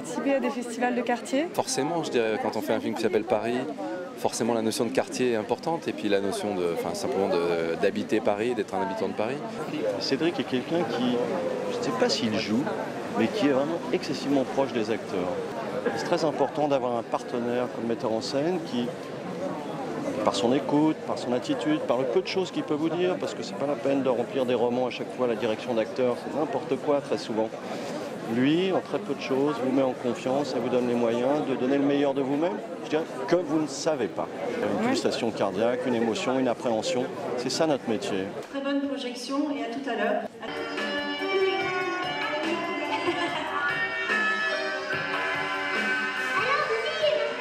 participé à des festivals de quartier? Forcément, je dirais, quand on fait un film qui s'appelle Paris, forcément la notion de quartier est importante et puis la notion de, simplement d'habiter Paris, d'être un habitant de Paris. Cédric est quelqu'un qui, je ne sais pas s'il joue, mais qui est vraiment excessivement proche des acteurs. C'est très important d'avoir un partenaire comme metteur en scène qui, par son écoute, par son attitude, par le peu de choses qu'il peut vous dire, parce que c'est pas la peine de remplir des romans à chaque fois, la direction d'acteur, c'est n'importe quoi très souvent. Lui, en très peu de choses, vous met en confiance et vous donne les moyens de donner le meilleur de vous-même, je dirais, que vous ne savez pas. Une pulsation cardiaque, une émotion, une appréhension, c'est ça notre métier. Très bonne projection et à tout à l'heure.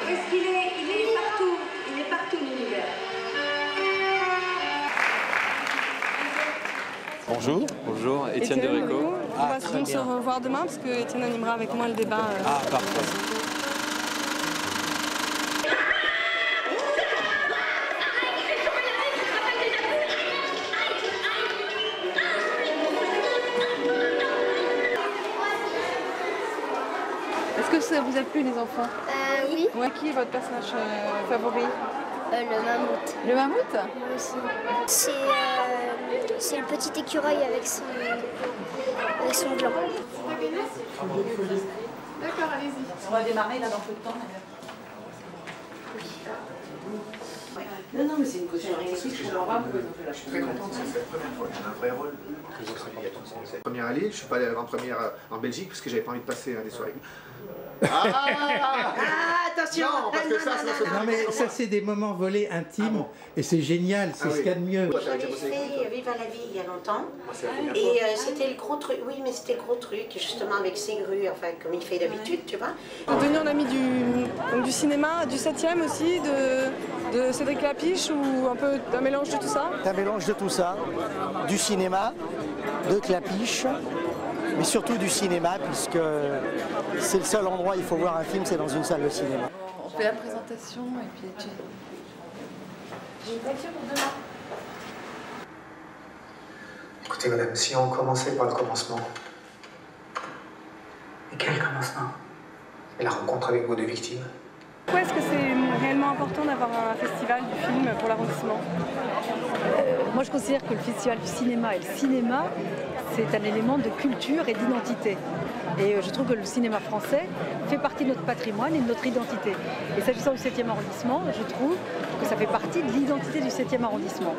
Est-ce qu'il est, il est partout l'univers. Bonjour. Bonjour, Étienne Deréco. On va donc se revoir demain parce que Étienne animera avec moi le débat. Ah, parfait. Est-ce que ça vous a plu les enfants? Oui. Ouais, qui est votre personnage favori? Le mammouth. Le mammouth? Moi aussi. C'est le petit écureuil avec son gland. D'accord, allez-y. On va démarrer là dans peu de temps d'ailleurs. Non, mais c'est une caution réussie, je comprends pas pourquoi ils ont fait la chose. Je suis très content, c'est la première fois que j'ai un vrai rôle. Première allée, je suis pas allé en première en Belgique parce que j'avais pas envie de passer des soirées. Attention! Non, parce que ça, Non mais ça c'est des moments volés intimes et c'est génial, c'est ce qu'il y a de mieux. J'avais fait Vive à la vie il y a longtemps et c'était le gros truc, oui mais c'était le gros truc justement avec ses grues, enfin comme il fait d'habitude, tu vois. Devenu un ami du cinéma, du 7e aussi, de Cédric Lapiche ou un peu un mélange de tout ça? Un mélange de tout ça, du cinéma, de Clapiche, mais surtout du cinéma puisque c'est le seul endroit où il faut voir un film, c'est dans une salle de cinéma. On fait la présentation et puis j'ai une lecture pour demain. Écoutez madame, si on commençait par le commencement. Et quel commencement? Et la rencontre avec vos deux victimes. Pourquoi est-ce que c'est réellement important d'avoir un festival du film pour l'arrondissement? Moi je considère que le festival du cinéma et le cinéma, c'est un élément de culture et d'identité. Et je trouve que le cinéma français fait partie de notre patrimoine et de notre identité. Et s'agissant du 7e arrondissement, je trouve que ça fait partie de l'identité du 7e arrondissement.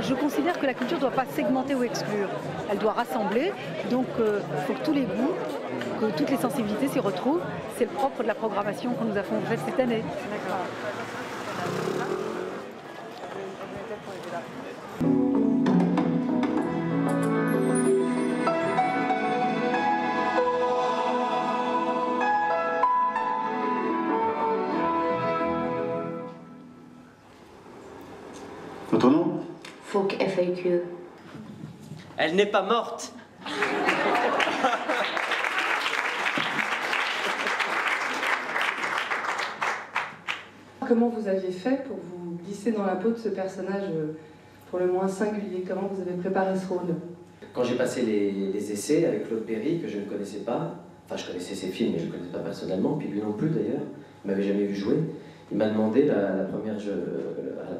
Je considère que la culture ne doit pas segmenter ou exclure. Elle doit rassembler. Donc il faut que tous les goûts, que toutes les sensibilités s'y retrouvent. C'est le propre de la programmation que nous avons faite cette année. Votre nom? Fauque FAQ. Elle n'est pas morte. Comment vous aviez fait pour vous glisser dans la peau de ce personnage pour le moins singulier? Comment vous avez préparé ce rôle? Quand j'ai passé les essais avec Claude Berry, que je ne connaissais pas, enfin je connaissais ses films mais je ne le connaissais pas personnellement, puis lui non plus d'ailleurs, il ne m'avait jamais vu jouer, il m'a demandé à la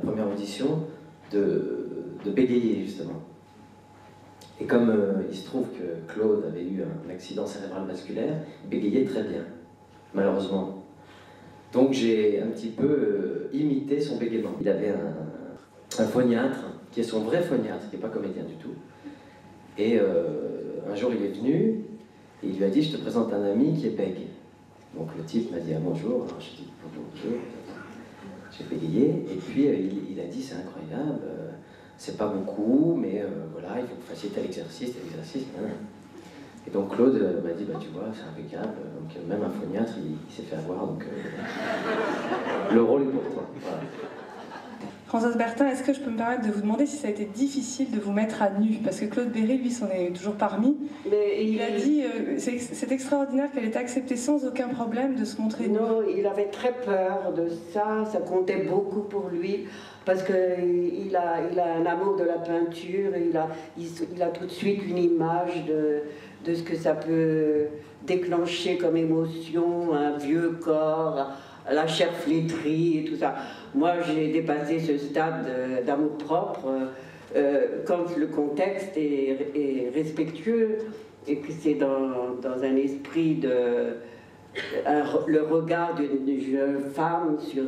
première audition de bégayer justement. Et comme il se trouve que Claude avait eu un accident cérébral vasculaire, il bégayait très bien, malheureusement. Donc j'ai un petit peu imité son bégaiement. Il avait un phoniatre, qui est son vrai phoniatre, qui n'est pas comédien du tout. Et un jour il est venu, et il lui a dit « Je te présente un ami qui est bègue ». Donc le type m'a dit « Ah bonjour », alors j'ai dit « Bonjour ». J'ai bégayé, et puis il a dit « C'est incroyable, c'est pas beaucoup, mais voilà, il faut que vous fassiez tel exercice, tel exercice. » Et donc Claude m'a dit, bah, tu vois, c'est impeccable, donc même un phoniatre, il s'est fait avoir, donc le rôle est pour toi. Voilà. Françoise Bertin, est-ce que je peux me permettre de vous demander si ça a été difficile de vous mettre à nu? Parce que Claude Berry, lui, s'en est toujours parmi. Mais il a dit, c'est extraordinaire qu'elle ait accepté sans aucun problème de se montrer nue. Non, il avait très peur de ça, ça comptait beaucoup pour lui, parce qu'il a un amour de la peinture, et il a tout de suite une image de ce que ça peut déclencher comme émotion, un vieux corps, la chair flétrie et tout ça. Moi, j'ai dépassé ce stade d'amour-propre quand le contexte est respectueux et que c'est dans un esprit le regard d'une jeune femme sur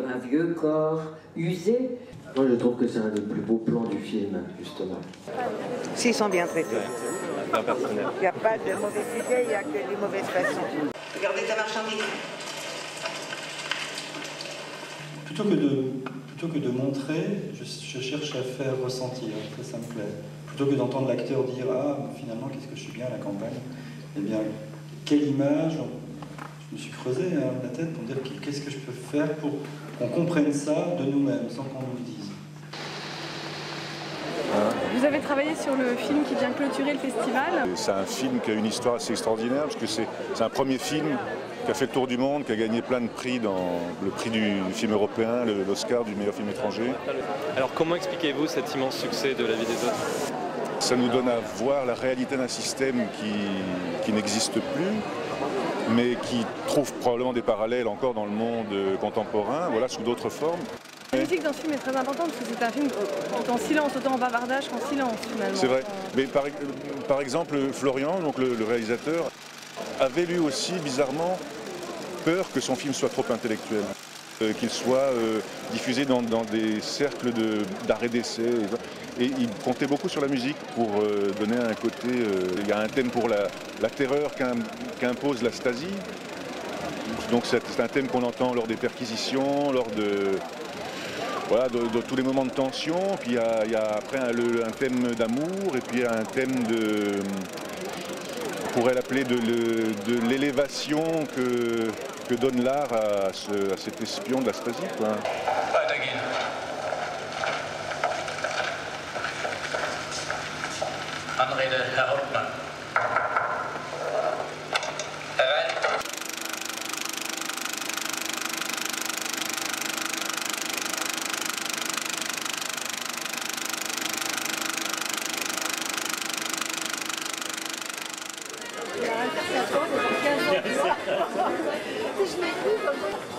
un vieux corps usé. Moi, je trouve que c'est un des plus beaux plans du film, justement. S'ils sont bien traités. Personnel. Il n'y a pas de mauvais idées, il n'y a que des mauvaises façons. Regardez ta marchandise. Plutôt que de montrer, je cherche à faire ressentir, ça me plaît. Plutôt que d'entendre l'acteur dire « Ah, finalement, qu'est-ce que je suis bien à la campagne ?» Eh bien, quelle image, je me suis creusé la tête pour me dire qu'est-ce que je peux faire pour qu'on comprenne ça de nous-mêmes, sans qu'on nous le dise. Vous avez travaillé sur le film qui vient clôturer le festival. C'est un film qui a une histoire assez extraordinaire, parce que c'est un premier film qui a fait le tour du monde, qui a gagné plein de prix, dans le prix du film européen, l'Oscar du meilleur film étranger. Alors comment expliquez-vous cet immense succès de La vie des autres? Ça nous donne à voir la réalité d'un système qui n'existe plus, mais qui trouve probablement des parallèles encore dans le monde contemporain, voilà, sous d'autres formes. La musique dans ce film est très importante parce que c'est un film tout en silence, autant en bavardage qu'en silence finalement. C'est vrai, mais par exemple Florian, donc le réalisateur, avait lui aussi bizarrement peur que son film soit trop intellectuel, qu'il soit diffusé dans des cercles d'arrêt d'essai. Et il comptait beaucoup sur la musique pour donner un côté... il y a un thème pour la terreur qu'impose la Stasi. Donc c'est un thème qu'on entend lors des perquisitions, lors de tous les moments de tension. Puis il y a après un thème d'amour et puis il y a un thème on pourrait l'appeler de l'élévation que donne l'art à cet espion de la Stasi, quoi. Anrede, Herr Hauptmann. Je l'ai vu comme ça.